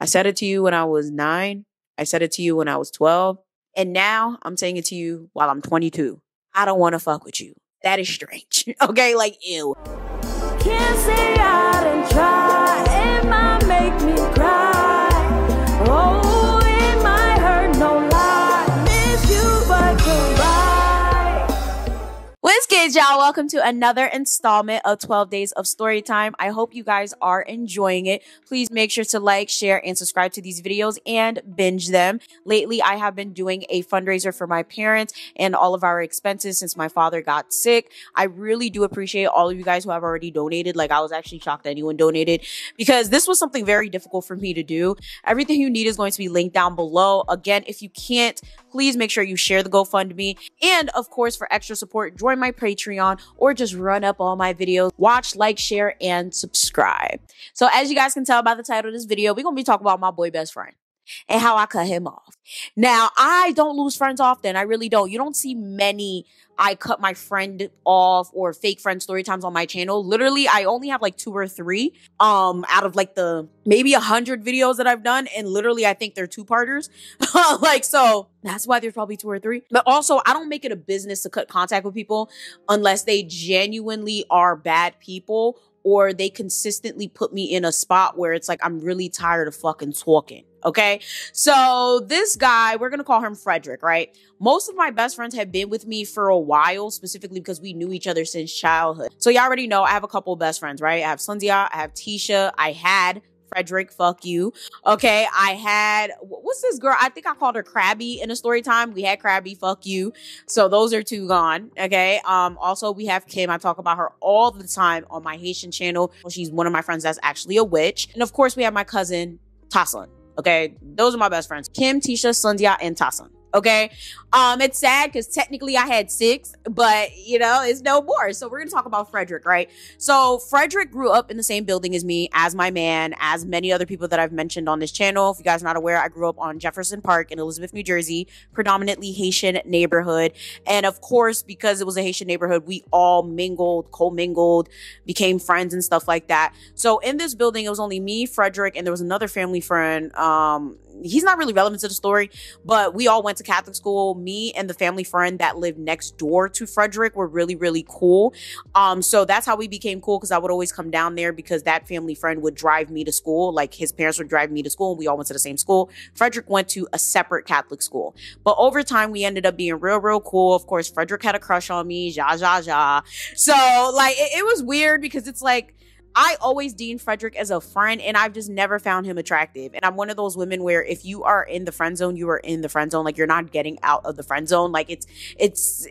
I said it to you when I was 9. I said it to you when I was 12. And now I'm saying it to you while I'm 22. I don't want to fuck with you. That is strange. Okay? Like, ew. Can't say I didn't try. It might make me cry. Oh, it might hurt, no lie. Miss you, but goodbye. What's good, y'all? Welcome to another installment of 12 Days of Storytime. I hope you guys are enjoying it. Please make sure to like, share, and subscribe to these videos and binge them. Lately, I have been doing a fundraiser for my parents and all of our expenses since my father got sick. I really do appreciate all of you guys who have already donated. Like, I was actually shocked that anyone donated because this was something very difficult for me to do. Everything you need is going to be linked down below. Again, if you can't, please make sure you share the GoFundMe. And of course, for extra support, join my Patreon or just run up all my videos. Watch, like, share, and subscribe. So as you guys can tell by the title of this video, we're going to be talking about my boy best friend and how I cut him off. Now, I don't lose friends often. I really don't. You don't see many I cut my friend off or fake friend story times on my channel. Literally, I only have like 2 or 3 out of like the maybe 100 videos that I've done. And literally, I think they're 2-parters. Like, so that's why there's probably 2 or 3. But also, I don't make it a business to cut contact with people unless they genuinely are bad people or they consistently put me in a spot where it's like, I'm really tired of fucking talking. Okay. So this guy, we're going to call him Frederick, right? Most of my best friends have been with me for a while, specifically because we knew each other since childhood. So y'all already know I have a couple of best friends, right? I have Sunzia, I have Tisha, I had Frederick, fuck you. Okay, I had, what's this girl? I think I called her Krabby in a story time. We had Krabby, fuck you. So those are 2 gone. Okay. Also we have Kim. I talk about her all the time on my Haitian channel. She's one of my friends that's actually a witch. And of course we have my cousin, Tassan. Okay, those are my best friends. Kim, Tisha, Sundia, and Tassan. Okay, it's sad because technically I had 6, but you know, it's no more. So we're gonna talk about Frederick, right? So Frederick grew up in the same building as me, as my man, as many other people that I've mentioned on this channel. If you guys are not aware, I grew up on Jefferson Park in Elizabeth, New Jersey, predominantly Haitian neighborhood. And of course, because it was a Haitian neighborhood, we all mingled, co-mingled, became friends and stuff like that. So in this building, it was only me, Frederick, and there was another family friend. He's not really relevant to the story, but we all went to Catholic school. Me and the family friend that lived next door to Frederick were really, really cool. So that's how we became cool, because I would always come down there because that family friend would drive me to school. Like, his parents would drive me to school and we all went to the same school. Frederick went to a separate Catholic school. But over time, we ended up being real, real cool. Of course, Frederick had a crush on me. So like, it was weird because it's like, I always deemed Frederick as a friend and I've just never found him attractive. And I'm one of those women where if you are in the friend zone, you are in the friend zone. Like, you're not getting out of the friend zone. Like, it's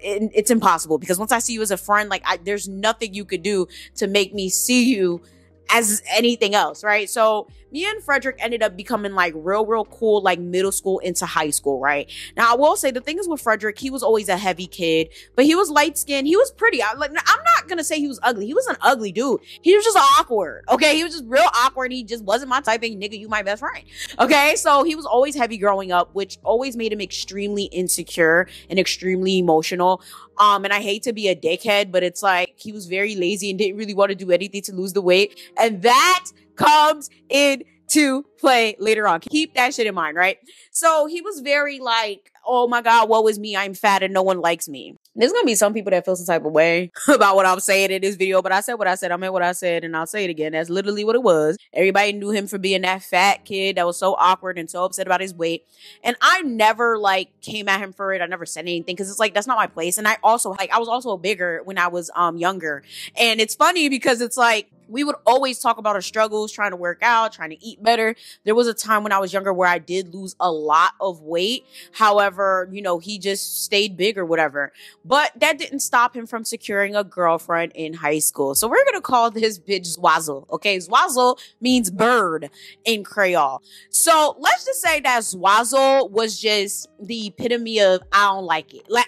impossible, because once I see you as a friend, like, there's nothing you could do to make me see you as anything else, right? So me and Frederick ended up becoming like real, real cool, like middle school into high school, right? Now, I will say the thing is with Frederick, he was always a heavy kid, but he was light skinned. He was pretty. I'm not gonna say he was ugly. He was an ugly dude. He was just awkward. Okay. He was just real awkward. He just wasn't my type of nigga. You my best friend. Okay. So he was always heavy growing up, which always made him extremely insecure and extremely emotional. And I hate to be a dickhead, but it's like he was very lazy and didn't really want to do anything to lose the weight. And that comes into play later on. Keep that shit in mind, right? So he was very like, oh my God, woe is me. I'm fat and no one likes me. There's going to be some people that feel some type of way about what I'm saying in this video, but I said what I said. I meant what I said, and I'll say it again. That's literally what it was. Everybody knew him for being that fat kid that was so awkward and so upset about his weight. And I never like came at him for it. I never said anything because it's like, that's not my place. And I was also bigger when I was younger. And it's funny because it's like, we would always talk about our struggles, trying to work out, trying to eat better. There was a time when I was younger where I did lose a lot of weight. However, you know, he just stayed big or whatever. But that didn't stop him from securing a girlfriend in high school. So we're going to call this bitch Zwazzle. Okay, Zwazzle means bird in Creole. So let's just say that Zwazzle was just the epitome of I don't like it. Like,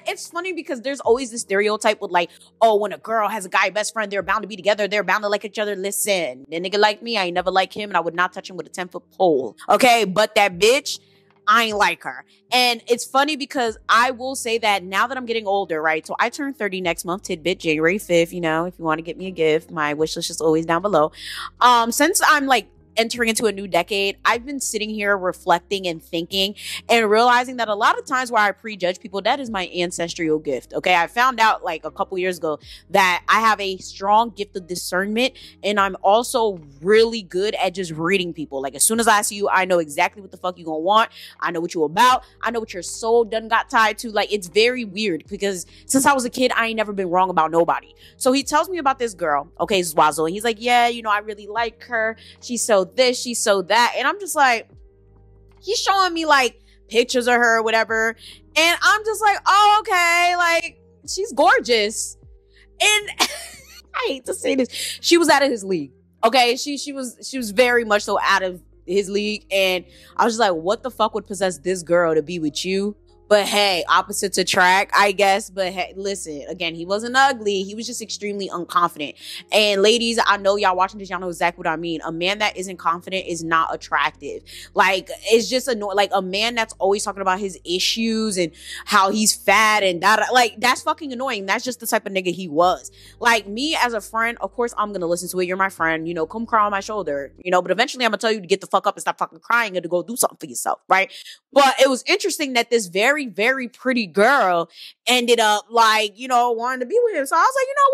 it's funny because there's always this stereotype with like, oh, when a girl has a guy best friend, they're bound to be together. They're bound to like each other. Listen, a nigga like me, I ain't never like him and I would not touch him with a 10-foot pole. Okay. But that bitch, I ain't like her. And it's funny because I will say that now that I'm getting older, right? So I turn 30 next month, tidbit, January 5th. You know, if you want to get me a gift, my wish list is always down below. Since I'm like entering into a new decade, I've been sitting here reflecting and thinking and realizing that a lot of times where I prejudge people, that is my ancestral gift. Okay. I found out like a couple years ago that I have a strong gift of discernment, and I'm also really good at just reading people. Like as soon as I see you, I know exactly what the fuck you gonna want. I know what you about. I know what your soul done got tied to. Like it's very weird because since I was a kid, I ain't never been wrong about nobody. So he tells me about this girl, okay, Zwazo, and he's like, yeah, you know, I really like her. She's so this, she's so that. And I'm just like, he's showing me like pictures of her or whatever. And I'm just like, oh, okay, like she's gorgeous. And I hate to say this, she was out of his league. Okay, she was very much so out of his league. And I was just like, what the fuck would possess this girl to be with you? But hey, opposites attract, I guess. But hey, listen, again, he wasn't ugly. He was just extremely unconfident. And ladies, I know y'all watching this, y'all know exactly what I mean. A man that isn't confident is not attractive. Like, it's just annoying. Like, a man that's always talking about his issues and how he's fat and that, like, that's fucking annoying. That's just the type of nigga he was. Like, me as a friend, of course, I'm gonna listen to it. You're my friend, you know, come cry on my shoulder, you know, but eventually I'm gonna tell you to get the fuck up and stop fucking crying and to go do something for yourself, right? But it was interesting that this very, very pretty girl ended up like, you know, wanting to be with him. So I was like, you know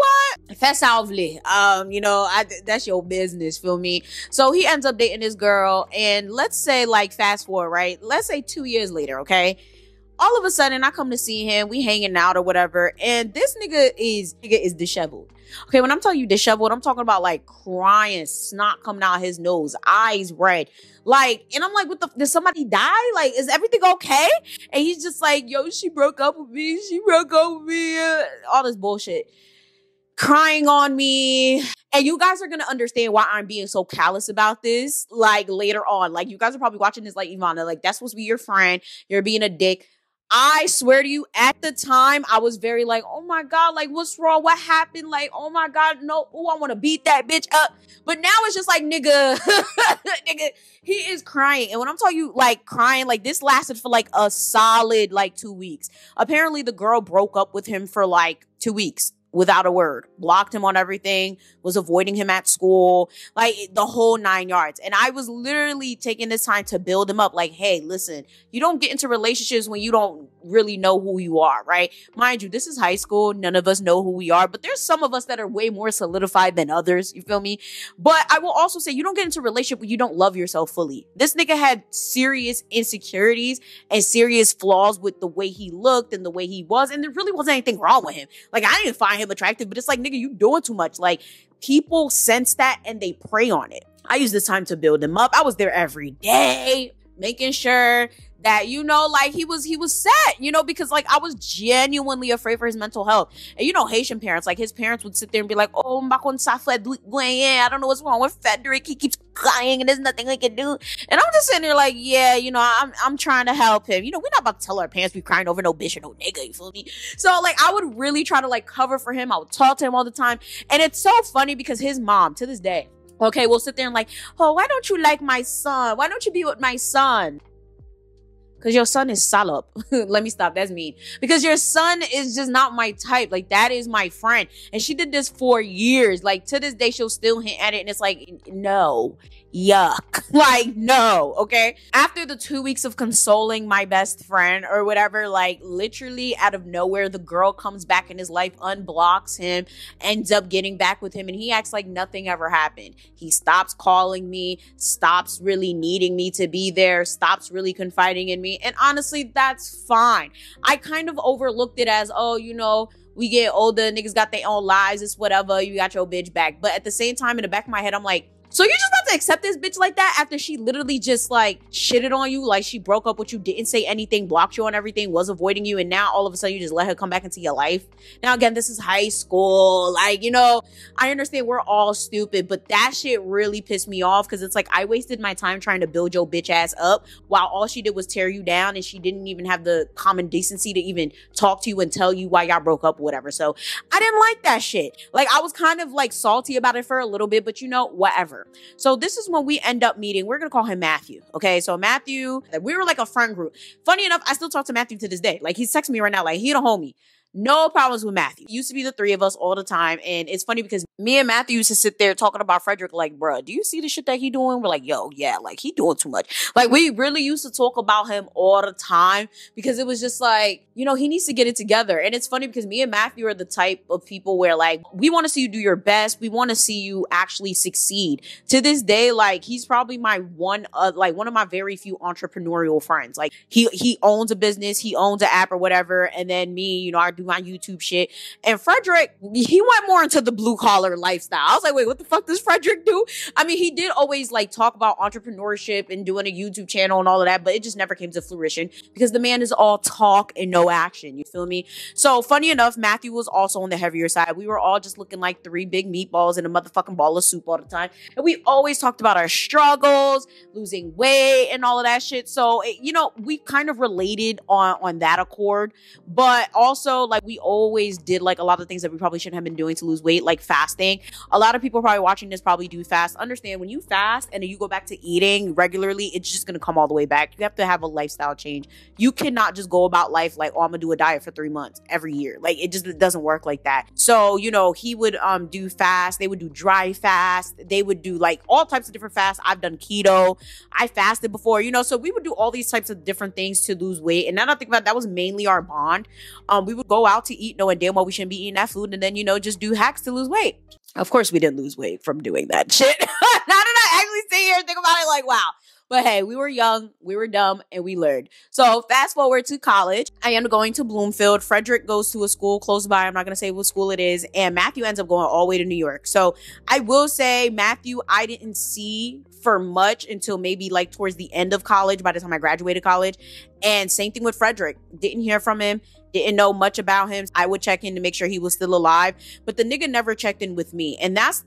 what? Fess salvely. You know, that's your business, feel me? So he ends up dating this girl, and let's say like fast forward, right? Let's say 2 years later, okay? All of a sudden, I come to see him. We hanging out or whatever. And this nigga is disheveled. Okay, when I'm telling you disheveled, I'm talking about like crying, snot coming out his nose, eyes red. Like, and I'm like, did somebody die? Like, is everything okay? And he's just like, yo, she broke up with me. She broke up with me. All this bullshit. Crying on me. And you guys are going to understand why I'm being so callous about this. Like, later on. Like, you guys are probably watching this like, Ivana, like, that's supposed to be your friend. You're being a dick. I swear to you, at the time, I was very like, oh my God, like, what's wrong? What happened? Like, oh my God, no, oh, I want to beat that bitch up. But now it's just like, nigga, nigga, he is crying. And when I'm telling you, like, crying, like, this lasted for like a solid, like, 2 weeks. Apparently, the girl broke up with him for like 2 weeks. Without a word, blocked him on everything, was avoiding him at school, like the whole 9 yards. And I was literally taking this time to build him up. Like, hey, listen, you don't get into relationships when you don't really know who you are, right? Mind you, this is high school. None of us know who we are, but there's some of us that are way more solidified than others. You feel me? But I will also say you don't get into a relationship when you don't love yourself fully. This nigga had serious insecurities and serious flaws with the way he looked and the way he was. And there really wasn't anything wrong with him. Like, I didn't find him attractive, but it's like, nigga, you doing too much. Like, people sense that and they prey on it. I used this time to build him up. I was there every day, making sure that, you know, like he was set, you know, because like I was genuinely afraid for his mental health. And you know, Haitian parents, like his parents would sit there and be like, oh, I don't know what's wrong with Frederick. He keeps crying and there's nothing we can do. And I'm just sitting there like, yeah, you know, I'm trying to help him. You know, we're not about to tell our parents we crying over no bitch or no nigga, you feel me? So like, I would really try to like cover for him. I would talk to him all the time. And it's so funny because his mom, to this day, okay, we'll sit there and like, oh, why don't you like my son? Why don't you be with my son? Because your son is salop. Let me stop. That's mean. Because your son is just not my type. Like, that is my friend. And she did this for years. Like, to this day, she'll still hint at it. And it's like, no. Yuck. Like, no. Okay? After the 2 weeks of consoling my best friend or whatever, like, literally out of nowhere, the girl comes back in his life, unblocks him, ends up getting back with him. And he acts like nothing ever happened. He stops calling me, stops really needing me to be there, stops really confiding in me. And honestly, that's fine. I kind of overlooked it as, oh, you know, we get older, niggas got their own lives, it's whatever, you got your bitch back. But at the same time, in the back of my head, I'm like, so you just have to accept this bitch like that after she literally just like shitted on you, like she broke up with you, didn't say anything, blocked you on everything, was avoiding you, and now all of a sudden you just let her come back into your life? Now again, this is high school. Like, you know, I understand we're all stupid, but that shit really pissed me off because it's like I wasted my time trying to build your bitch ass up while all she did was tear you down, and she didn't even have the common decency to even talk to you and tell you why y'all broke up or whatever. So I didn't like that shit. Like, I was kind of like salty about it for a little bit, but you know, whatever. So this is when we end up meeting. We're going to call him Matthew. Okay. So Matthew, we were like a friend group. Funny enough, I still talk to Matthew to this day. Like, he's texting me right now. Like, he the homie. No problems with Matthew. It used to be the three of us all the time. And it's funny because me and Matthew used to sit there talking about Frederick like, bruh, do you see the shit that he doing? We're like, yo, yeah, like he doing too much. Like we really used to talk about him all the time because it was just like, you know, he needs to get it together. And it's funny because me and Matthew are the type of people where like, we want to see you do your best. We want to see you actually succeed. To this day, like he's probably my one of my very few entrepreneurial friends. Like he owns a business, he owns an app or whatever. And then me, you know, I do my YouTube shit. And Frederick, he went more into the blue collar lifestyle. I was like, wait, what the fuck does Frederick do? I mean, he did always like talk about entrepreneurship and doing a YouTube channel and all of that, but it just never came to fruition because the man is all talk and no action. You feel me? So funny enough, Matthew was also on the heavier side. We were all just looking like three big meatballs and a motherfucking ball of soup all the time. And we always talked about our struggles, losing weight and all of that shit. So, you know, we kind of related on that accord, but also like we always did like a lot of things that we probably shouldn't have been doing to lose weight, like fasting. A lot of people probably watching this probably do fast. Understand when you fast and then you go back to eating regularly, it's just going to come all the way back. You have to have a lifestyle change. You cannot just go about life like, oh, I'm gonna do a diet for 3 months every year. Like it doesn't work like that. So, you know, he would do fast. They would do dry fast. They would do like all types of different fasts. I've done keto. I fasted before, you know, so we would do all these types of different things to lose weight. And now that I think about it, that was mainly our bond. We would go out to eat knowing damn well we shouldn't be eating that food and then, you know, just do hacks to lose weight. Of course, we didn't lose weight from doing that shit. Now that I actually sit here and think about it, like, wow. But hey, we were young, we were dumb, and we learned. So fast forward to college. I am going to Bloomfield. Frederick goes to a school close by. I'm not going to say what school it is. And Matthew ends up going all the way to New York. So I will say Matthew, I didn't see for much until maybe like towards the end of college, by the time I graduated college. And same thing with Frederick. Didn't hear from him. Didn't know much about him. I would check in to make sure he was still alive, but the nigga never checked in with me. And that's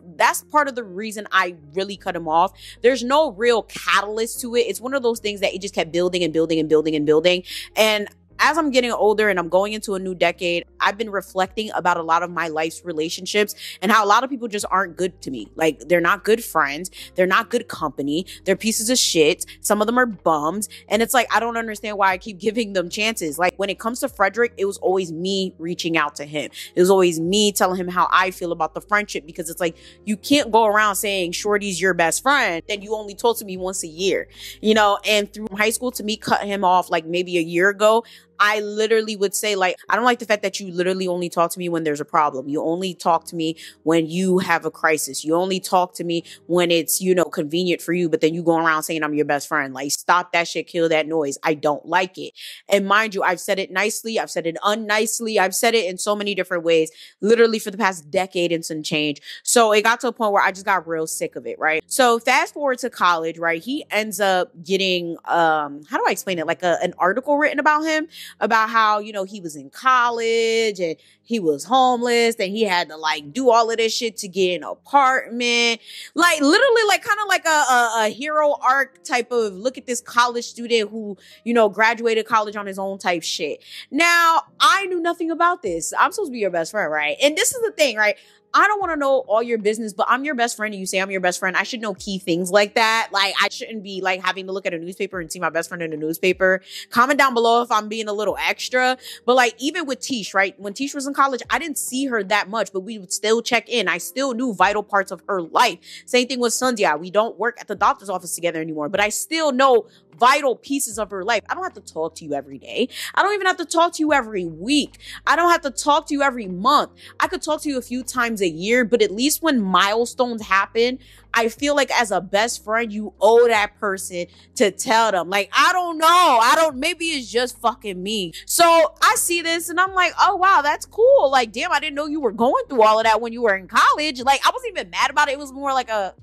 part of the reason I really cut him off. There's no real catalyst to it. It's one of those things that it just kept building and building and building and building. And as I'm getting older and I'm going into a new decade, I've been reflecting about a lot of my life's relationships and how a lot of people just aren't good to me. Like, they're not good friends. They're not good company. They're pieces of shit. Some of them are bums. And it's like, I don't understand why I keep giving them chances. Like, when it comes to Frederick, it was always me reaching out to him. It was always me telling him how I feel about the friendship, because it's like, you can't go around saying Shorty's your best friend, then you only talk to me once a year, you know? And through high school, to me, cut him off like maybe a year ago, I literally would say, like, I don't like the fact that you literally only talk to me when there's a problem. You only talk to me when you have a crisis. You only talk to me when it's, you know, convenient for you, but then you go around saying I'm your best friend. Like, stop that shit, kill that noise. I don't like it. And mind you, I've said it nicely. I've said it unnicely. I've said it in so many different ways, literally for the past decade and some change. So it got to a point where I just got real sick of it, right? So fast forward to college, right? He ends up getting, how do I explain it? Like an article written about him, about how, you know, he was in college and he was homeless and he had to like do all of this shit to get an apartment. Like literally like kind of like a hero arc type of look at this college student who, you know, graduated college on his own type shit. Now, I knew nothing about this. I'm supposed to be your best friend, right? And this is the thing, right? I don't want to know all your business, but I'm your best friend and you say I'm your best friend. I should know key things like that. Like, I shouldn't be like having to look at a newspaper and see my best friend in a newspaper. Comment down below if I'm being a little extra. But like, even with Tish, right? When Tish was in college, I didn't see her that much, but we would still check in. I still knew vital parts of her life. Same thing with Sundya. We don't work at the doctor's office together anymore, but I still know vital pieces of her life. I don't have to talk to you every day. I don't even have to talk to you every week. I don't have to talk to you every month. I could talk to you a few times a year, but at least when milestones happen, I feel like as a best friend, you owe that person to tell them. Like, I don't know. Maybe it's just fucking me. So I see this and I'm like, oh, wow, that's cool. Like, damn, I didn't know you were going through all of that when you were in college. Like, I wasn't even mad about it. It was more like a,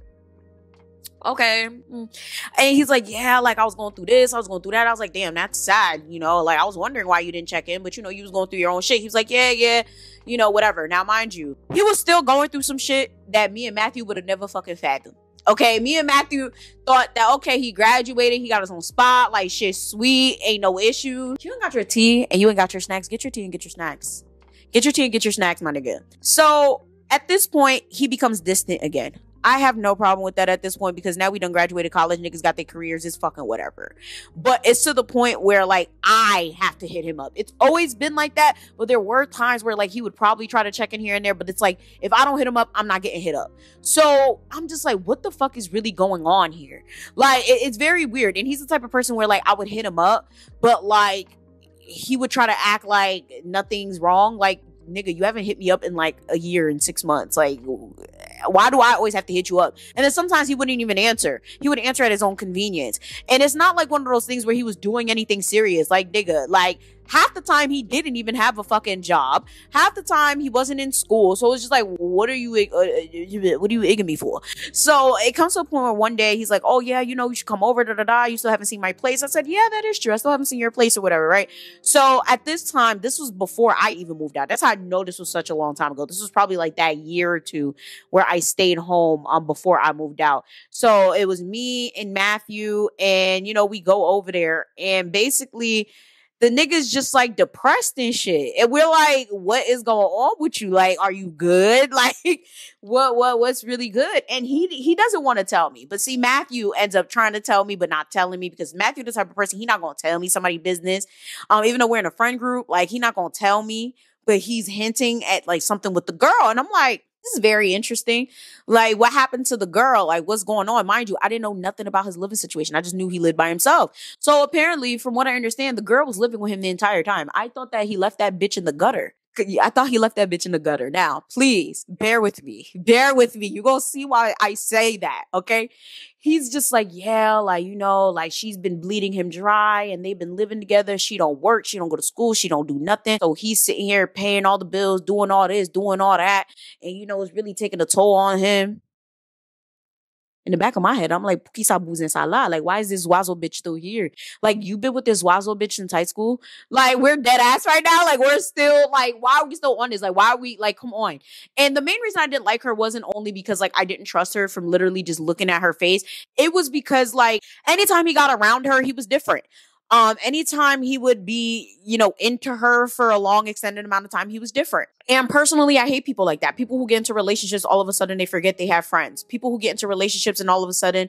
okay. And he's like, yeah, like I was going through this, I was going through that. I was like, damn, that's sad. You know, like I was wondering why you didn't check in, but you know, you was going through your own shit. He was like, yeah, you know, whatever. Now, mind you, he was still going through some shit that me and Matthew would have never fucking fathomed. Okay, me and Matthew thought that, okay, he graduated, he got his own spot, like shit sweet, ain't no issue. You ain't got your tea and you ain't got your snacks. Get your tea and get your snacks. Get your tea and get your snacks, my nigga. So at this point, he becomes distant again. I have no problem with that at this point because now we done graduated college, niggas got their careers, it's fucking whatever. But it's to the point where like I have to hit him up. It's always been like that, but there were times where like he would probably try to check in here and there, but it's like if I don't hit him up, I'm not getting hit up. So I'm just like, what the fuck is really going on here? Like it's very weird. And he's the type of person where like I would hit him up, but like he would try to act like nothing's wrong. Like, nigga, you haven't hit me up in like a year and 6 months. Like, why do I always have to hit you up? And then sometimes he wouldn't even answer. He would answer at his own convenience. And it's not like one of those things where he was doing anything serious. Like, nigga, like half the time he didn't even have a fucking job. Half the time he wasn't in school. So it's just like, what are you egging me for? So it comes to a point where one day he's like, oh yeah, you know, you should come over, You still haven't seen my place. I said, yeah, that is true. I still haven't seen your place or whatever, right? So at this time, this was before I even moved out. That's how I know this was such a long time ago. This was probably like that year or two where I stayed home before I moved out. So it was me and Matthew, and you know, we go over there, and basically the nigga's just like depressed and shit. And we're like, what is going on with you? Like, are you good? Like, what's really good? And he doesn't want to tell me. But see, Matthew ends up trying to tell me, but not telling me, because Matthew the type of person, he not going to tell me somebody's business. Even though we're in a friend group, like he not going to tell me, but he's hinting at like something with the girl. And I'm like, this is very interesting. Like, what happened to the girl? Like, what's going on? Mind you, I didn't know nothing about his living situation. I just knew he lived by himself. So apparently, from what I understand, the girl was living with him the entire time. I thought that he left that bitch in the gutter. Now, please bear with me. Bear with me. You're going to see why I say that. Okay. He's just like, yeah, like, you know, like she's been bleeding him dry and they've been living together. She don't work. She don't go to school. She don't do nothing. So he's sitting here paying all the bills, doing all this, doing all that. And, you know, it's really taking a toll on him. In the back of my head, I'm like, like, why is this Wazzle bitch still here? Like, you've been with this Wazzle bitch since high school? Like, we're dead ass right now. Like, we're still, like, why are we still on this? Like, why are we, like, come on. And the main reason I didn't like her wasn't only because, like, I didn't trust her from literally just looking at her face. It was because, like, anytime he got around her, he was different. Anytime he would be, you know, into her for a long extended amount of time, he was different. And personally, I hate people like that. People who get into relationships, all of a sudden they forget they have friends. People who get into relationships and all of a sudden,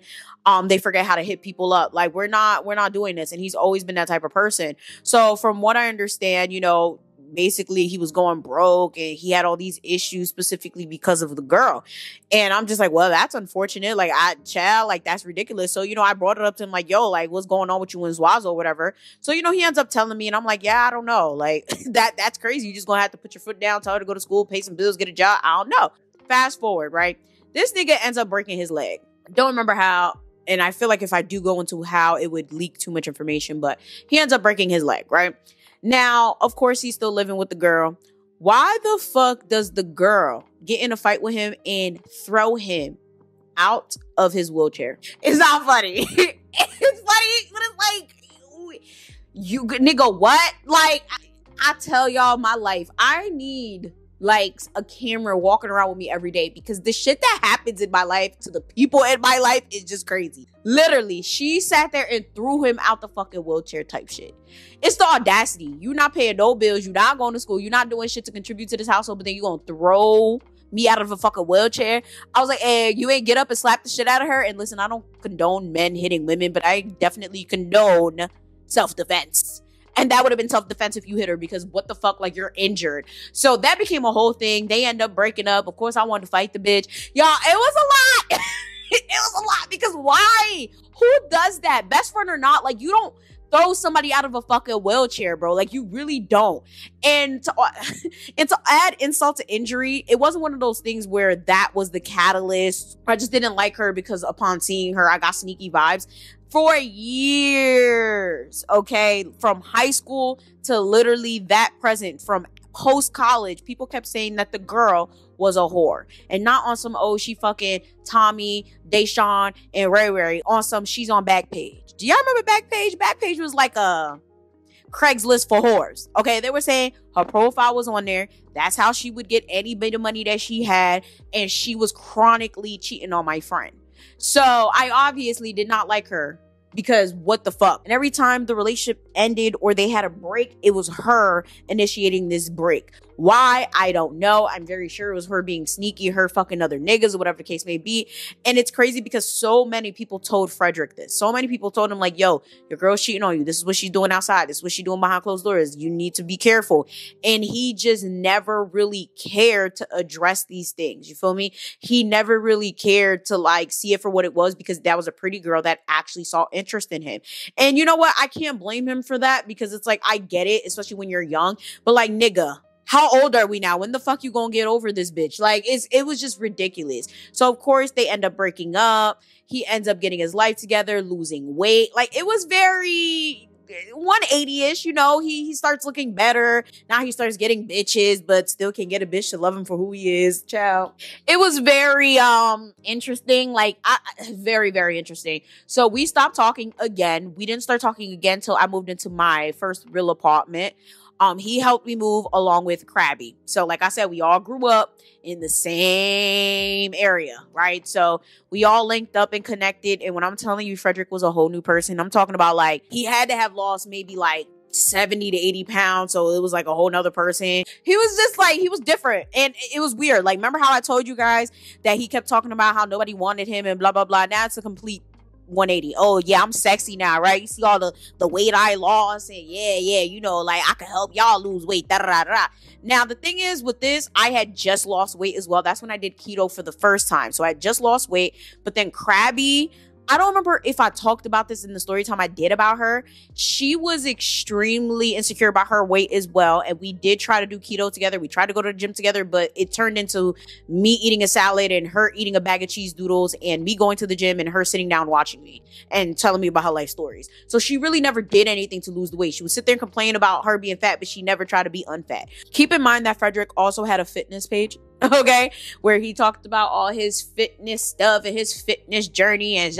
they forget how to hit people up. Like, we're not doing this. And he's always been that type of person. So from what I understand, you know, basically he was going broke and he had all these issues specifically because of the girl. And I'm just like, well, that's unfortunate. Like, like, that's ridiculous. So, you know, I brought it up to him like, yo, like, what's going on with you and Zwazo or whatever. So, you know, he ends up telling me and I'm like, yeah, I don't know. Like, that's crazy. You just gonna have to put your foot down, tell her to go to school, pay some bills, get a job. I don't know. Fast forward, right? This nigga ends up breaking his leg. Don't remember how. And I feel like if I do go into how, it would leak too much information, but he ends up breaking his leg, right? Now, of course, he's still living with the girl. Why the fuck does the girl get in a fight with him and throw him out of his wheelchair? It's not funny. It's funny, but it's like, you nigga, what? Like, I tell y'all my life, I need like a camera walking around with me every day, because the shit that happens in my life to the people in my life is just crazy. Literally, she sat there and threw him out the fucking wheelchair type shit. It's the audacity. You're not paying no bills. You're not going to school. You're not doing shit to contribute to this household, but then you're going to throw me out of a fucking wheelchair. I was like, hey, you ain't get up and slap the shit out of her. And listen, I don't condone men hitting women, but I definitely condone self-defense. And that would have been self-defense if you hit her, because what the fuck, like, you're injured. So that became a whole thing. They end up breaking up. Of course, I wanted to fight the bitch. Y'all, it was a lot. It was a lot, because why? Who does that? Best friend or not, like, you don't throw somebody out of a fucking wheelchair, bro. Like, you really don't. And to add insult to injury, it wasn't one of those things where that was the catalyst. I just didn't like her because upon seeing her, I got sneaky vibes. For years, okay, from high school to literally that present, from post-college, people kept saying that the girl was a whore. And not on some, oh, she fucking Tommy, Deshaun, and Ray Ray. On some, she's on Backpage. Do y'all remember Backpage? Backpage was like a Craigslist for whores. Okay, they were saying her profile was on there. That's how she would get any bit of money that she had. And she was chronically cheating on my friend. So I obviously did not like her because what the fuck? And every time the relationship ended or they had a break, it was her initiating this break. Why? I don't know. I'm very sure it was her being sneaky, her fucking other niggas or whatever the case may be. And it's crazy because so many people told Frederick this. So many people told him like, yo, your girl's cheating on you. This is what she's doing outside. This is what she's doing behind closed doors. You need to be careful. And he just never really cared to address these things. You feel me? He never really cared to like see it for what it was, because that was a pretty girl that actually saw interest in him. And you know what? I can't blame him for that, because it's like, I get it, especially when you're young, but like, nigga, how old are we now? When the fuck you gonna get over this bitch? Like, it was just ridiculous. So of course they end up breaking up. He ends up getting his life together, losing weight. Like, it was very 180-ish, you know. He starts looking better. Now he starts getting bitches, but still can't get a bitch to love him for who he is. Ciao. It was very interesting. Like, very, very interesting. So we stopped talking again. We didn't start talking again till I moved into my first real apartment. He helped me move along with Krabby. So like I said, we all grew up in the same area, right? So we all linked up and connected. And when I'm telling you, Frederick was a whole new person, I'm talking about like, he had to have lost maybe like 70 to 80 pounds. So it was like a whole nother person. He was just like, he was different. And it was weird. Like, remember how I told you guys that he kept talking about how nobody wanted him and blah, blah, blah. Now it's a complete 180. Oh yeah, I'm sexy now, right? You see all the weight I lost, and yeah, you know, like I can help y'all lose weight. Da, da, da, da. Now the thing is with this, I had just lost weight as well. That's when I did keto for the first time. So I had just lost weight, but then Krabby, I don't remember if I talked about this in the story time I did about her. She was extremely insecure about her weight as well. And we did try to do keto together. We tried to go to the gym together, but it turned into me eating a salad and her eating a bag of cheese doodles and me going to the gym and her sitting down watching me and telling me about her life stories. So she really never did anything to lose the weight. She would sit there and complain about her being fat, but she never tried to be unfat. Keep in mind that Frederick also had a fitness page. Okay, where he talked about all his fitness stuff and his fitness journey and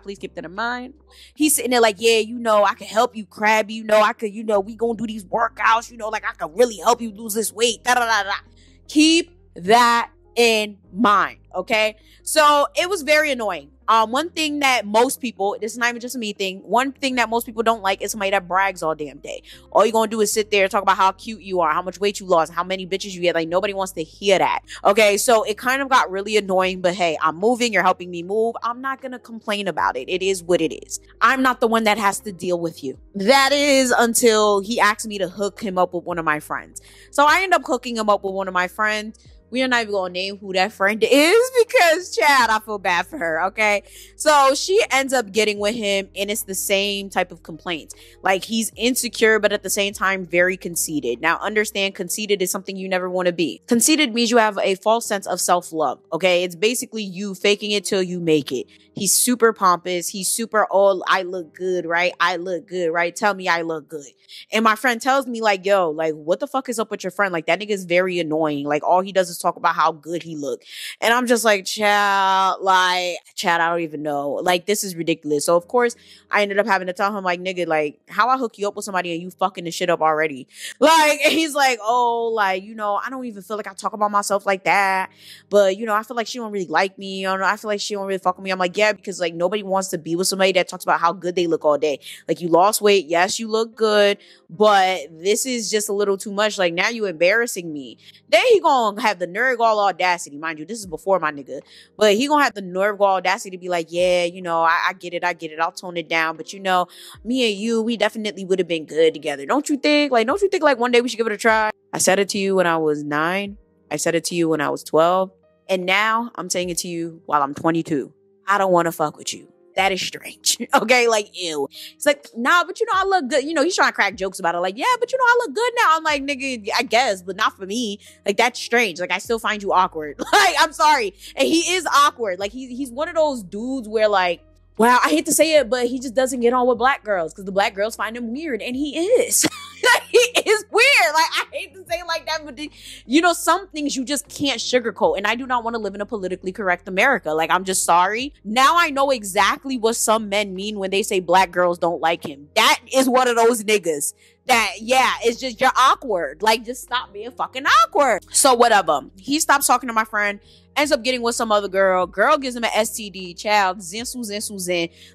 please keep that in mind. He's sitting there like, yeah, you know, I can help you, Krabby. You know, I could, you know, we gonna do these workouts, you know, like I could really help you lose this weight. Da, da, da, da. Keep that in mind, okay? So it was very annoying. One thing that most people, this is not even just a me thing, one thing that most people don't like is somebody that brags all damn day. All you're gonna do is sit there and talk about how cute you are, how much weight you lost, how many bitches you get. Like, nobody wants to hear that. Okay, so it kind of got really annoying, but hey, I'm moving, you're helping me move. I'm not gonna complain about it. It is what it is. I'm not the one that has to deal with you. That is until he asked me to hook him up with one of my friends. So I end up hooking him up with one of my friends. We are not even gonna name who that friend is because, Chad, I feel bad for her, okay? So she ends up getting with him, and it's the same type of complaints. Like, he's insecure, but at the same time, very conceited. Now, understand, conceited is something you never want to be. Conceited means you have a false sense of self-love, okay? It's basically you faking it till you make it. He's super pompous. He's super, oh, I look good, right? I look good, right? Tell me I look good. And my friend tells me, like, yo, like, what the fuck is up with your friend? Like, that nigga is very annoying. Like, all he does is talk about how good he look. And I'm just like, Chad, I don't even know. Like, this is ridiculous. So, of course, I ended up having to tell him, like, nigga, like, how I hook you up with somebody and you fucking the shit up already? Like, he's like, oh, like, you know, I don't even feel like I talk about myself like that. But, you know, I feel like she don't really like me. You know, I feel like she don't really fuck with me. I'm like, yeah, because, like, nobody wants to be with somebody that talks about how good they look all day. Like, you lost weight. Yes, you look good. But this is just a little too much. Like, now you embarrassing me. Then he gonna have the nerve, all audacity. Mind you, this is before my nigga. But he gonna have the nerve, all audacity to be like, yeah, you know, I get it. I'll tone it down. But, you know, me and you, we definitely would have been good together. Don't you think? Like, one day we should give it a try? I said it to you when I was 9. I said it to you when I was 12. And now I'm saying it to you while I'm 22. I don't want to fuck with you. That is strange. Okay, like, ew. It's like, nah, but you know, I look good. You know, he's trying to crack jokes about it. Like, yeah, but you know, I look good now. I'm like, nigga, I guess, but not for me. Like, that's strange. Like, I still find you awkward. Like, I'm sorry. And he is awkward. Like, he's one of those dudes where, like, wow, I hate to say it, but he just doesn't get on with black girls because the black girls find him weird, and he is. He is weird. Like, I hate to say it like that, but you know, some things you just can't sugarcoat, and I do not want to live in a politically correct America. Like, I'm just sorry. Now I know exactly what some men mean when they say black girls don't like him. That is one of those niggas. that, yeah, it's just, you're awkward. Like, just stop being fucking awkward. So whatever. He stops talking to my friend, ends up getting with some other girl. Girl gives him an STD, child. Zin.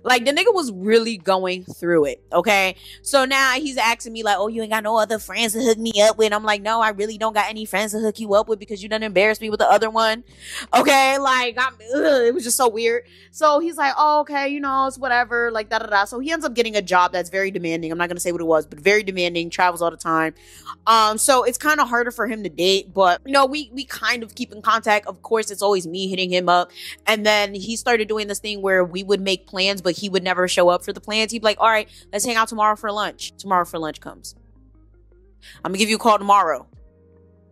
Like, the nigga was really going through it, okay? So now he's asking me, like, oh, you ain't got no other friends to hook me up with? I'm like, no, I really don't got any friends to hook you up with because you done embarrassed me with the other one, okay? Like, it was just so weird. So he's like, oh, okay, you know, it's whatever, like, da-da-da. So he ends up getting a job that's very demanding. I'm not gonna say what it was, but very demanding, travels all the time. So it's kind of harder for him to date, but, you know, we kind of keep in contact. Of course, it's always me hitting him up. And then he started doing this thing where we would make plans, but he would never show up for the plans. He'd be like, all right, let's hang out tomorrow for lunch. Tomorrow for lunch comes. I'm gonna give you a call tomorrow.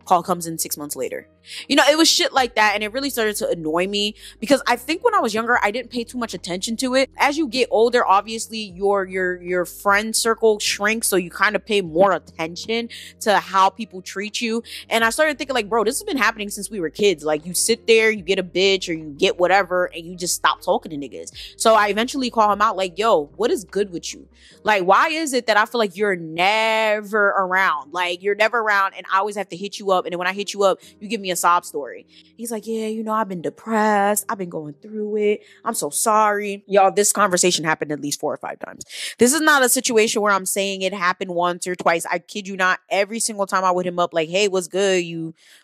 Call comes in 6 months later. You know, it was shit like that, and it really started to annoy me because I think when I was younger, I didn't pay too much attention to it. As you get older, obviously your friend circle shrinks, so you kind of pay more attention to how people treat you. And I started thinking, like, bro, this has been happening since we were kids. Like, you sit there, you get a bitch or you get whatever, and you just stop talking to niggas. So I eventually call him out, like, yo, what is good with you? Like, why is it that I feel like you're never around? Like, you're never around, and I always have to hit you up. And then when I hit you up, you give me a sob story. He's like, yeah, you know, I've been depressed. I've been going through it. I'm so sorry. Y'all, this conversation happened at least 4 or 5 times. This is not a situation where I'm saying it happened once or twice. I kid you not. Every single time I would hit him up, like, hey, what's good?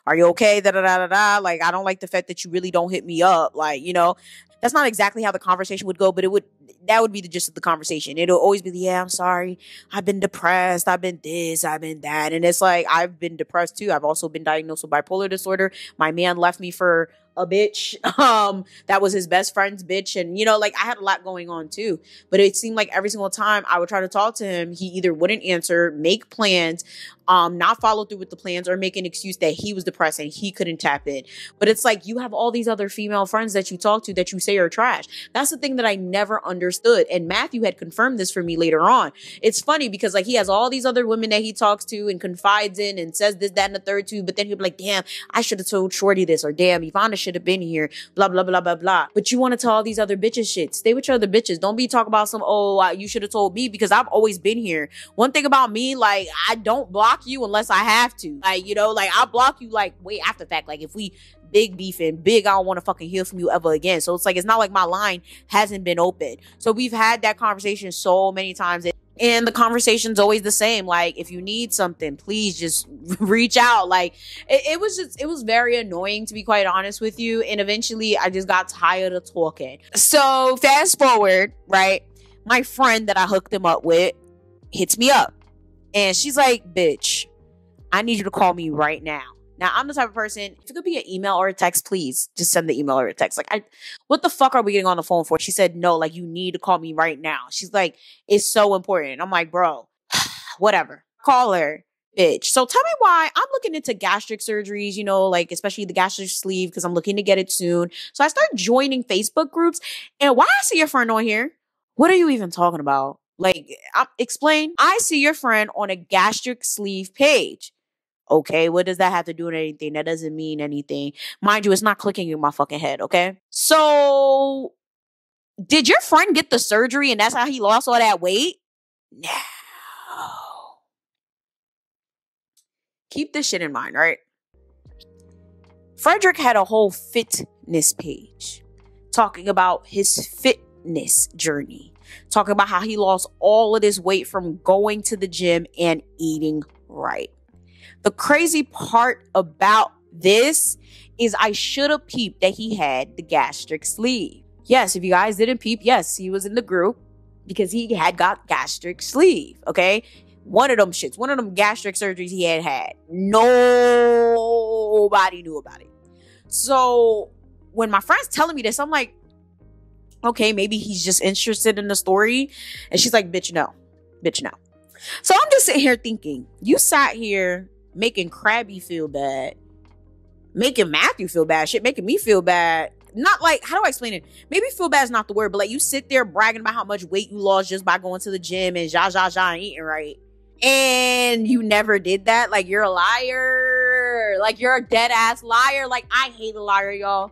Are you okay? Da da da da da. Like, I don't like the fact that you really don't hit me up. Like, you know, that's not exactly how the conversation would go, but that would be the gist of the conversation. It'll always be, yeah, I'm sorry. I've been depressed. I've been this, I've been that. And it's like, I've been depressed too. I've also been diagnosed with bipolar disorder. My man left me for a bitch. That was his best friend's bitch. And, you know, like, I had a lot going on too, but it seemed like every single time I would try to talk to him, he either wouldn't answer, make plans, not follow through with the plans, or make an excuse that he was depressed and he couldn't tap in. But it's like, you have all these other female friends that you talk to that you say are trash. That's the thing that I never understood. And Matthew had confirmed this for me later on. It's funny because, like, he has all these other women that he talks to and confides in and says this, that, and the third too. But then he'll be like, damn, I should have told Shorty this, or damn, Ivana should have been here, blah, blah, blah, blah, blah. But you want to tell all these other bitches shit. Stay with your other bitches. Don't be talking about some, you should have told me, because I've always been here. One thing about me, like, I don't block you unless I have to. Like, you know, like, I block you, like, way after the fact. Like, if we big beefing, I don't want to fucking hear from you ever again. So it's like, it's not like my line hasn't been open. So we've had that conversation so many times. And the conversation's always the same. Like, if you need something, please just reach out. Like, it was very annoying, to be quite honest with you. And eventually I just got tired of talking. So fast forward, right? My friend that I hooked him up with hits me up. And she's like, bitch, I need you to call me right now. Now, I'm the type of person, if it could be an email or a text, please just send the email or a text. Like, what the fuck are we getting on the phone for? She said, no, like, you need to call me right now. She's like, it's so important. I'm like, bro, whatever. Call her, bitch. So tell me why I'm looking into gastric surgeries, you know, like, especially the gastric sleeve, because I'm looking to get it soon. So I start joining Facebook groups. And why I see your friend on here? What are you even talking about? Like, explain. I see your friend on a gastric sleeve page. Okay, what does that have to do with anything? That doesn't mean anything. Mind you, it's not clicking in my fucking head, okay? So, did your friend get the surgery and that's how he lost all that weight? No. Keep this shit in mind, right? Frederick had a whole fitness page talking about his fitness journey, talking about how he lost all of this weight from going to the gym and eating right. The crazy part about this is I should have peeped that he had the gastric sleeve. Yes, if you guys didn't peep, yes, he was in the group because he had got gastric sleeve, okay? One of them shits, one of them gastric surgeries he had. Nobody knew about it. So when my friend's telling me this, I'm like, okay, maybe he's just interested in the story. And she's like, bitch, no. So I'm just sitting here thinking, you sat here making Krabby feel bad, making Matthew feel bad, shit, making me feel bad. Not like, how do I explain it? Maybe feel bad is not the word, but like, you sit there bragging about how much weight you lost just by going to the gym and and eating right. And you never did that. Like, you're a liar. Like, you're a dead ass liar. Like, I hate a liar, y'all.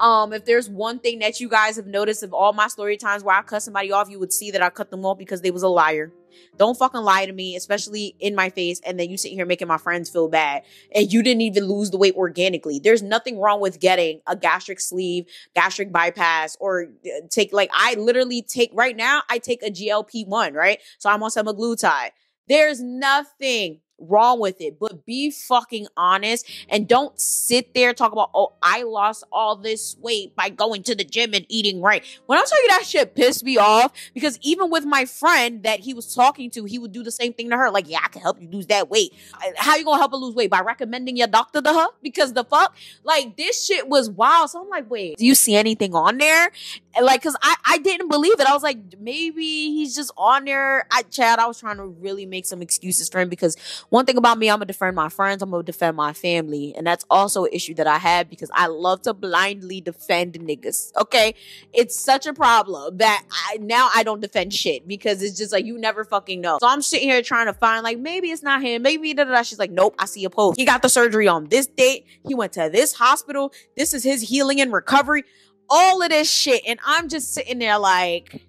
If there's one thing that you guys have noticed of all my story times where I cut somebody off, you would see that I cut them off because they was a liar. Don't fucking lie to me, especially in my face, and then you sit here making my friends feel bad, and you didn't even lose the weight organically. There's nothing wrong with getting a gastric sleeve, gastric bypass, or I literally take, right now, I take a GLP-1, right? So I'm on semaglutide. There's nothing wrong with it, but be fucking honest and don't sit there talk about, oh, I lost all this weight by going to the gym and eating right. When I tell you that shit pissed me off, because even with my friend that he was talking to, he would do the same thing to her. Like, yeah, I can help you lose that weight. How you gonna help her lose weight? By recommending your doctor to her? Because the fuck? Like, this shit was wild. So I'm like, wait, do you see anything on there? And like, cause I didn't believe it. I was like, maybe he's just on there. I was trying to really make some excuses for him, because one thing about me, I'm gonna defend my friends, I'm gonna defend my family. And that's also an issue that I have, because I love to blindly defend niggas. Okay. It's such a problem that now I don't defend shit, because it's just like, you never fucking know. So I'm sitting here trying to find, like, maybe it's not him. Maybe da-da-da. She's like, nope, I see a post. He got the surgery on this date. He went to this hospital. This is his healing and recovery. All of this shit. And I'm just sitting there like,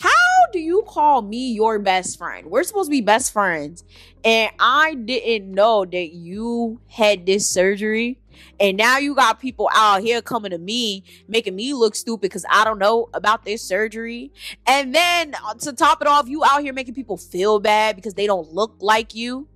how do you call me your best friend? We're supposed to be best friends. And I didn't know that you had this surgery. And now you got people out here coming to me, making me look stupid because I don't know about this surgery. And then to top it off, you out here making people feel bad because they don't look like you.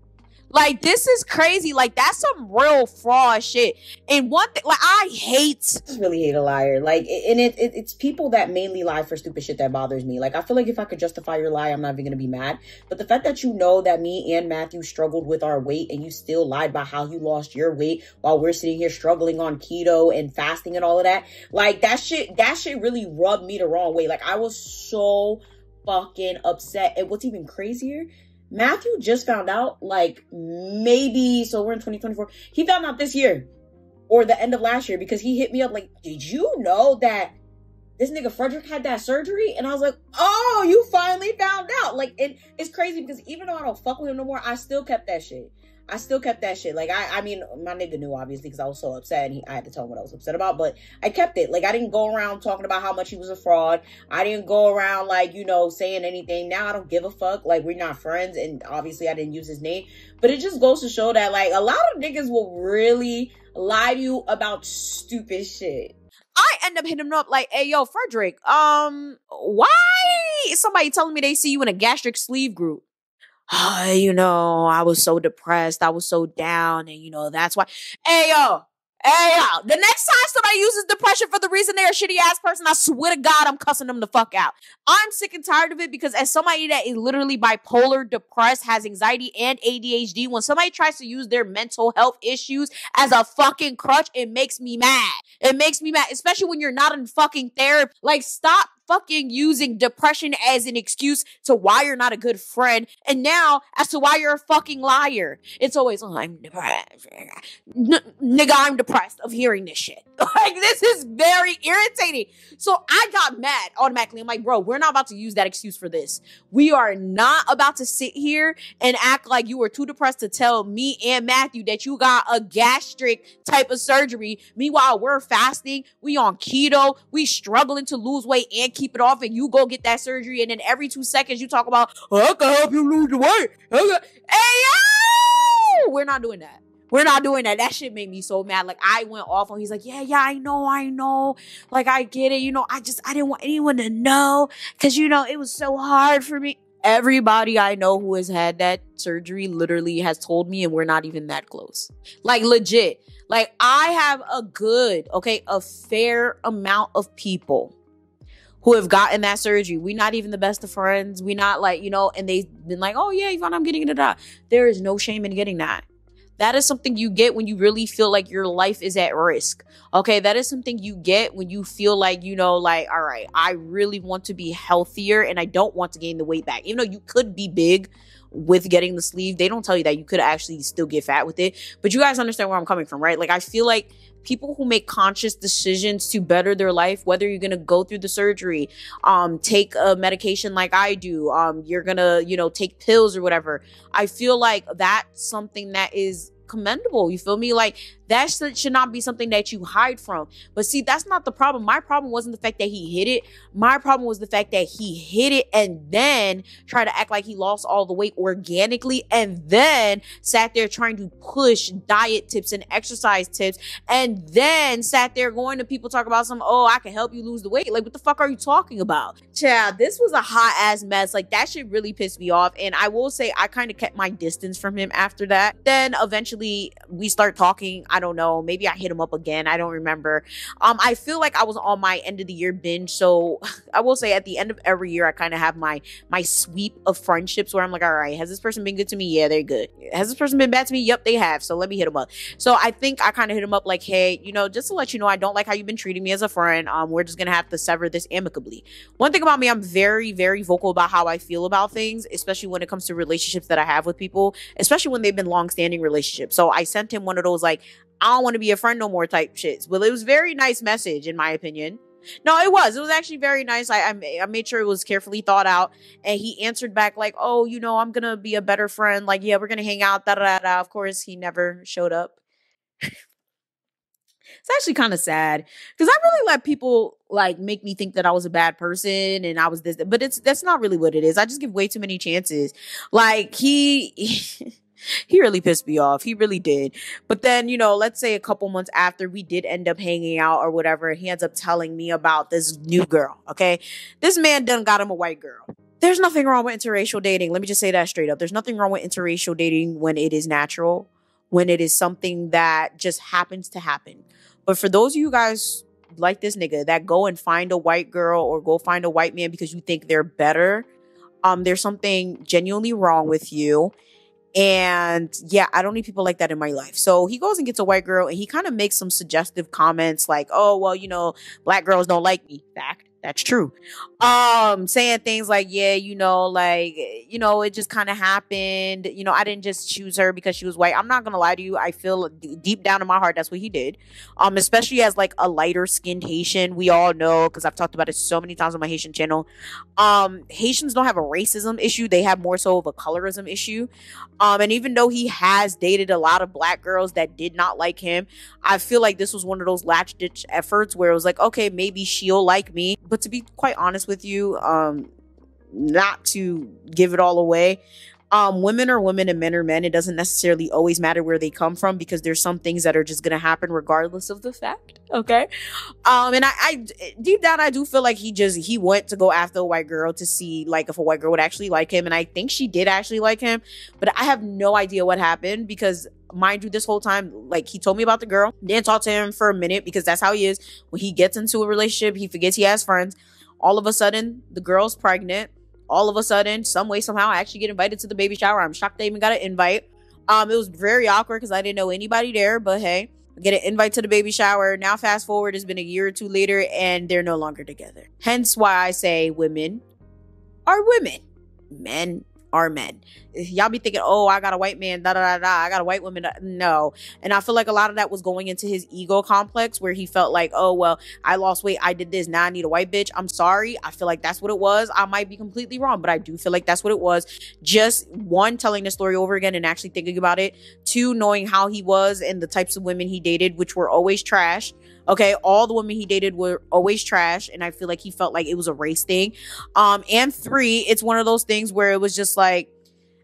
Like, this is crazy. Like, that's some real fraud shit. And one thing, like, I just really hate a liar. Like, and it's people that mainly lie for stupid shit that bothers me. Like, I feel like if I could justify your lie, I'm not even gonna be mad. But the fact that you know that me and Matthew struggled with our weight, and you still lied about how you lost your weight while we're sitting here struggling on keto and fasting and all of that, like, that shit really rubbed me the wrong way. Like, I was so fucking upset. And what's even crazier, Matthew just found out, like, maybe, so we're in 2024. He found out this year or the end of last year, because he hit me up like, did you know that this nigga Frederick had that surgery? And I was like, oh, you finally found out. Like, and it's crazy because even though I don't fuck with him no more, I still kept that shit. Like, I mean, my nigga knew, obviously, because I was so upset, and I had to tell him what I was upset about, but I kept it. Like, I didn't go around talking about how much he was a fraud. I didn't go around, like, you know, saying anything. Now I don't give a fuck. Like, we're not friends, and obviously I didn't use his name. But it just goes to show that, like, a lot of niggas will really lie to you about stupid shit. I end up hitting him up like, hey, yo, Frederick, why is somebody telling me they see you in a gastric sleeve group? You know, I was so depressed. I was so down. And, you know, that's why. Hey, yo. The next time somebody uses depression for the reason they're a shitty ass person, I swear to God, I'm cussing them the fuck out. I'm sick and tired of it, because as somebody that is literally bipolar, depressed, has anxiety and ADHD, when somebody tries to use their mental health issues as a fucking crutch, it makes me mad. It makes me mad, especially when you're not in fucking therapy. Like, stop fucking using depression as an excuse to why you're not a good friend, and now as to why you're a fucking liar. It's always, oh, I'm depressed. Nigga, I'm depressed of hearing this shit. Like, this is very irritating. So I got mad automatically. I'm like, bro, we're not about to use that excuse for this. We are not about to sit here and act like you were too depressed to tell me and Matthew that you got a gastric type of surgery. Meanwhile, we're fasting, we on keto, we struggling to lose weight and keep it off, and you go get that surgery, and then every 2 seconds you talk about, oh, I can help you lose the weight. Hey, yo! We're not doing that. We're not doing that. That shit made me so mad. Like, I went off on, he's like, yeah, I know. Like, I get it. You know, I didn't want anyone to know, because, you know, it was so hard for me. Everybody I know who has had that surgery literally has told me, and we're not even that close. Like, legit. Like, I have a fair amount of people who have gotten that surgery. We're not even the best of friends. We not like, you know, and they've been like, oh yeah, Yvonne, I'm getting it. There is no shame in getting that. That is something you get when you really feel like your life is at risk. Okay, that is something you get when you feel like, you know, like, all right, I really want to be healthier and I don't want to gain the weight back. Even though you could be big with getting the sleeve, they don't tell you that you could actually still get fat with it. But you guys understand where I'm coming from, right? Like, I feel like people who make conscious decisions to better their life, whether you're going to go through the surgery, take a medication like I do, you're going to, you know, take pills or whatever. I feel like that's something that is commendable. You feel me? Like, That should not be something that you hide from. But see, that's not the problem. My problem wasn't the fact that he hid it. My problem was the fact that he hid it and then tried to act like he lost all the weight organically, and then sat there trying to push diet tips and exercise tips, and then sat there going to people talk about oh, I can help you lose the weight. Like, what the fuck are you talking about? Child, this was a hot ass mess. Like, that shit really pissed me off. And I will say I kind of kept my distance from him after that. Then eventually we start talking. I don't know. Maybe I hit him up again. I don't remember. I feel like I was on my end of the year binge. So I will say at the end of every year, I kind of have my sweep of friendships where I'm like, all right, has this person been good to me? Yeah, they're good. Has this person been bad to me? Yep, they have. So let me hit him up. So I think I kind of hit him up like, hey, just to let you know, I don't like how you've been treating me as a friend. We're just going to have to sever this amicably. One thing about me, I'm very, very vocal about how I feel about things, especially when it comes to relationships that I have with people, especially when they've been long-standing relationships. So I sent him one of those, like, I don't want to be a friend no more type shits. Well, it was a very nice message, in my opinion. No, it was actually very nice. I made sure it was carefully thought out. And he answered back like, oh, I'm going to be a better friend. Like, yeah, we're going to hang out. Da, da, da, da. Of course, he never showed up. It's actually kind of sad because I really let people like make me think that I was a bad person and I was this, but that's not really what it is. I just give way too many chances. Like he really pissed me off. He really did. But then, let's say a couple months after we did end up hanging out or whatever, he ends up telling me about this new girl. Okay. This man done got him a white girl. There's nothing wrong with interracial dating. Let me just say that straight up. There's nothing wrong with interracial dating when it is natural, when it is something that just happens to happen. But for those of you guys like this nigga that go and find a white girl or go find a white man because you think they're better, there's something genuinely wrong with you. And yeah, I don't need people like that in my life. So he goes and gets a white girl and he kind of makes some suggestive comments like, oh, well, black girls don't like me. Fact. That's true. Saying things like, yeah, it just kind of happened. I didn't just choose her because she was white. I'm not going to lie to you. I feel deep down in my heart, that's what he did. Especially as like a lighter skinned Haitian. We all know, because I've talked about it so many times on my Haitian channel. Haitians don't have a racism issue. They have more so of a colorism issue. And even though he has dated a lot of black girls that did not like him, I feel like this was one of those latch ditch efforts where it was like, okay, maybe she'll like me. But to be quite honest with you, not to give it all away, women are women and men are men. It doesn't necessarily always matter where they come from because there's some things that are just going to happen regardless of the fact. Okay. And I deep down, I do feel like he went to go after a white girl to see like if a white girl would actually like him. And I think she did actually like him, but I have no idea what happened because mind you, this whole time, like he told me about the girl, didn't talk to him for a minute because that's how he is. When he gets into a relationship, he forgets he has friends. All of a sudden, the girl's pregnant. All of a sudden, some way, somehow, I actually get invited to the baby shower. I'm shocked they even got an invite. It was very awkward because I didn't know anybody there, but hey, I get an invite to the baby shower. Now, fast forward, it's been a year or two later, and they're no longer together. Hence why I say women are women. Men are men. Y'all be thinking, oh, I got a white man, da da da da. I got a white woman. No. And I feel like a lot of that was going into his ego complex where he felt like, oh, well, I lost weight. I did this. Now I need a white bitch. I'm sorry. I feel like that's what it was. I might be completely wrong, but I do feel like that's what it was. Just one, telling the story over again and actually thinking about it. Two, knowing how he was and the types of women he dated, which were always trash. Okay, all the women he dated were always trash, and I feel like he felt like it was a race thing. And three, it's one of those things where it was just like,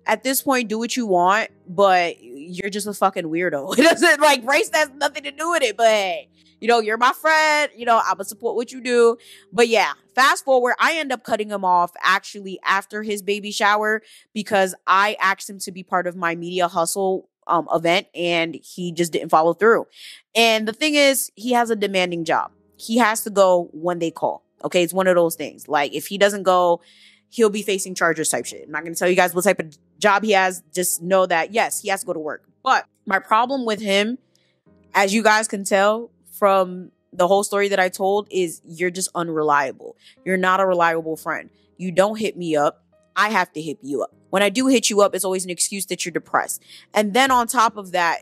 at this point, do what you want, but you're just a fucking weirdo. It doesn't, like, race has nothing to do with it, but hey, you're my friend, I'm gonna support what you do. But yeah, fast forward, I end up cutting him off actually after his baby shower because I asked him to be part of my media hustle event and he just didn't follow through. And the thing is, he has a demanding job. He has to go when they call. Okay. It's one of those things. Like if he doesn't go, he'll be facing charges type shit. I'm not going to tell you guys what type of job he has. Just know that yes, he has to go to work. But my problem with him, as you guys can tell from the whole story that I told, is you're just unreliable. You're not a reliable friend. You don't hit me up. I have to hit you up. When I do hit you up, it's always an excuse that you're depressed. And then on top of that,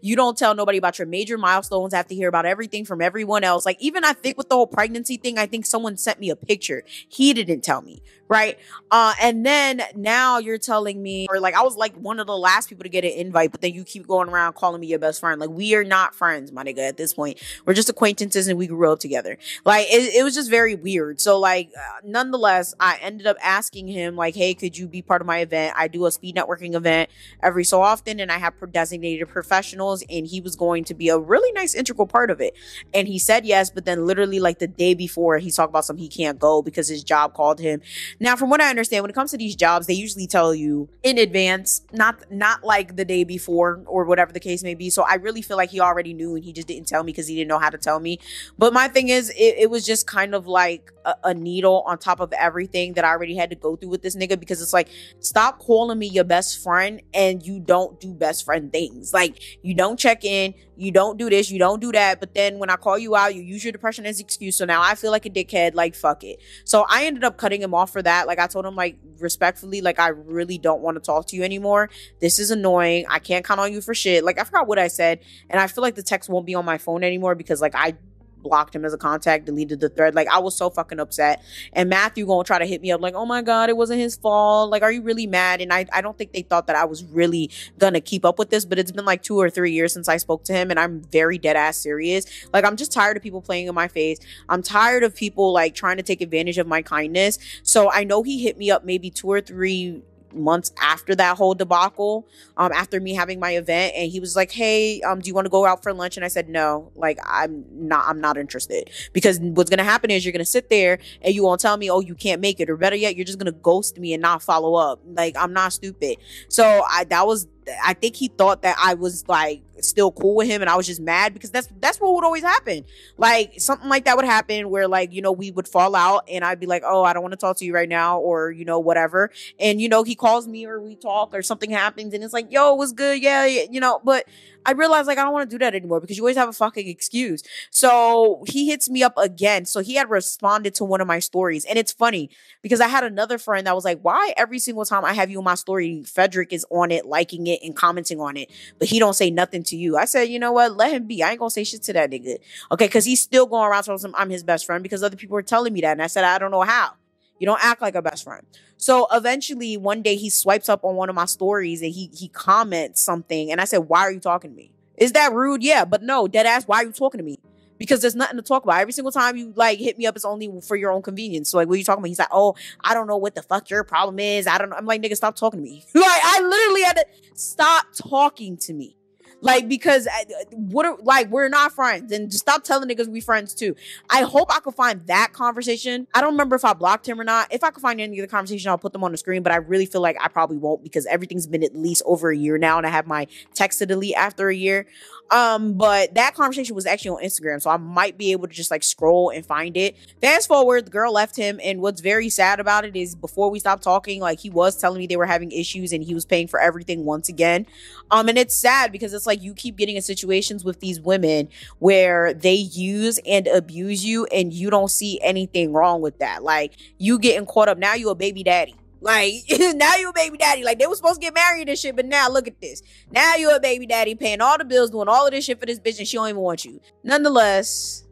you don't tell nobody about your major milestones, have to hear about everything from everyone else. Like, even I think with the whole pregnancy thing, I think someone sent me a picture. He didn't tell me, right? And then now you're telling me, or like, I was like one of the last people to get an invite, but then you keep going around calling me your best friend. Like, we are not friends, my nigga, at this point. We're just acquaintances and we grew up together. Like, it was just very weird. So like, nonetheless, I ended up asking him like, hey, could you be part of my event? I do a speed networking event every so often, and I have designated professionals, and he was going to be a really nice integral part of it. And he said yes, but then literally like the day before, he talked about something he can't go because his job called him. Now, from what I understand, when it comes to these jobs, they usually tell you in advance, not like the day before or whatever the case may be. So I really feel like he already knew, and he just didn't tell me because he didn't know how to tell me. But my thing is, it was just kind of like a needle on top of everything that I already had to go through with this nigga, because it's like, stop calling me your best friend and you don't do best friend things. Like, you don't check in, you don't do this, you don't do that, but then when I call you out, you use your depression as an excuse. So now I feel like a dickhead. Like, fuck it. So I ended up cutting him off for that. Like, I told him, like, respectfully, like, I really don't want to talk to you anymore. This is annoying. I can't count on you for shit. Like, I forgot what I said, and I feel like the text won't be on my phone anymore because like I blocked him as a contact, deleted the thread. Like, I was so fucking upset. And Matthew gonna try to hit me up like, oh my god, it wasn't his fault. Like, are you really mad? And I don't think they thought that I was really gonna keep up with this, but it's been like 2 or 3 years since I spoke to him, and I'm very dead ass serious. Like, I'm just tired of people playing in my face. I'm tired of people like trying to take advantage of my kindness. So I know he hit me up maybe 2 or 3 months after that whole debacle, after me having my event, and he was like, hey, do you want to go out for lunch? And I said no. Like, I'm not interested, because what's gonna happen is you're gonna sit there and you won't tell me, oh, you can't make it, or better yet, you're just gonna ghost me and not follow up. Like, I'm not stupid. So I think he thought that I was like still cool with him, and I was just mad because that's what would always happen. Like, something like that would happen where, like, you know, we would fall out and I'd be like, oh, I don't want to talk to you right now, or, you know, whatever. And, you know, he calls me or we talk or something happens and it's like, yo, it was good. Yeah, you know, but I realized like I don't want to do that anymore because you always have a fucking excuse. So he hits me up again. So he had responded to one of my stories. And it's funny because I had another friend that was like, why every single time I have you on my story, Frederick is on it, liking it and commenting on it, but he don't say nothing to you. I said, you know what? Let him be. I ain't gonna say shit to that nigga. Okay, because he's still going around telling him I'm his best friend because other people were telling me that. And I said, I don't know how. You don't act like a best friend. So eventually one day he swipes up on one of my stories and he comments something. And I said, why are you talking to me? Is that rude? Yeah, but no, dead ass, why are you talking to me? Because there's nothing to talk about. Every single time you like hit me up, it's only for your own convenience. So like, what are you talking about? He's like, oh, I don't know what the fuck your problem is. I don't know. I'm like, nigga, stop talking to me. Like, I literally had to stop talking to me. Like, because we're not friends, and just stop telling niggas we friends too. I hope I could find that conversation. I don't remember if I blocked him or not. If I could find any of the conversation, I'll put them on the screen, but I really feel like I probably won't because everything's been at least over a year now, and I have my text to delete after a year. But that conversation was actually on Instagram, so I might be able to just like scroll and find it. Fast forward, the girl left him, and what's very sad about it is before we stopped talking, like, he was telling me they were having issues and he was paying for everything once again. And it's sad because it's like you keep getting in situations with these women where they use and abuse you and you don't see anything wrong with that. Like, you getting caught up. Now you a baby daddy. Like, now you a baby daddy. Like, they were supposed to get married and shit, but now look at this. Now you a baby daddy paying all the bills, doing all of this shit for this bitch, and she don't even want you. Nonetheless,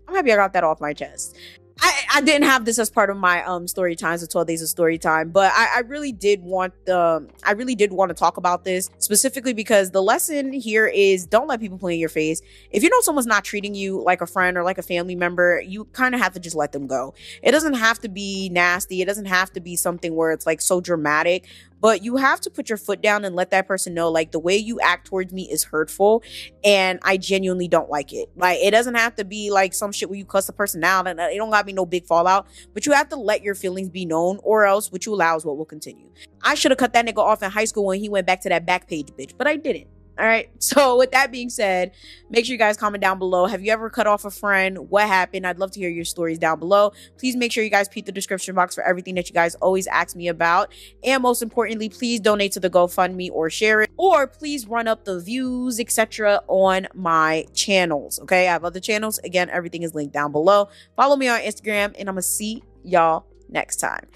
I'm happy I got that off my chest. I didn't have this as part of my story times of 12 Days of Storytime, but I really did want to talk about this specifically because the lesson here is don't let people play in your face. If you know someone's not treating you like a friend or like a family member, you kind of have to just let them go. It doesn't have to be nasty. It doesn't have to be something where it's like so dramatic. But you have to put your foot down and let that person know, like, the way you act towards me is hurtful and I genuinely don't like it. Like, it doesn't have to be like some shit where you cuss the person out and it don't gotta be no big fallout, but you have to let your feelings be known, or else what you allow is what will continue. I should have cut that nigga off in high school when he went back to that back page bitch, but I didn't. All right. So with that being said, make sure you guys comment down below. Have you ever cut off a friend? What happened? I'd love to hear your stories down below. Please make sure you guys peep the description box for everything that you guys always ask me about. And most importantly, please donate to the GoFundMe or share it, or please run up the views, etc. on my channels. Okay. I have other channels. Again, everything is linked down below. Follow me on Instagram, and I'm going to see y'all next time.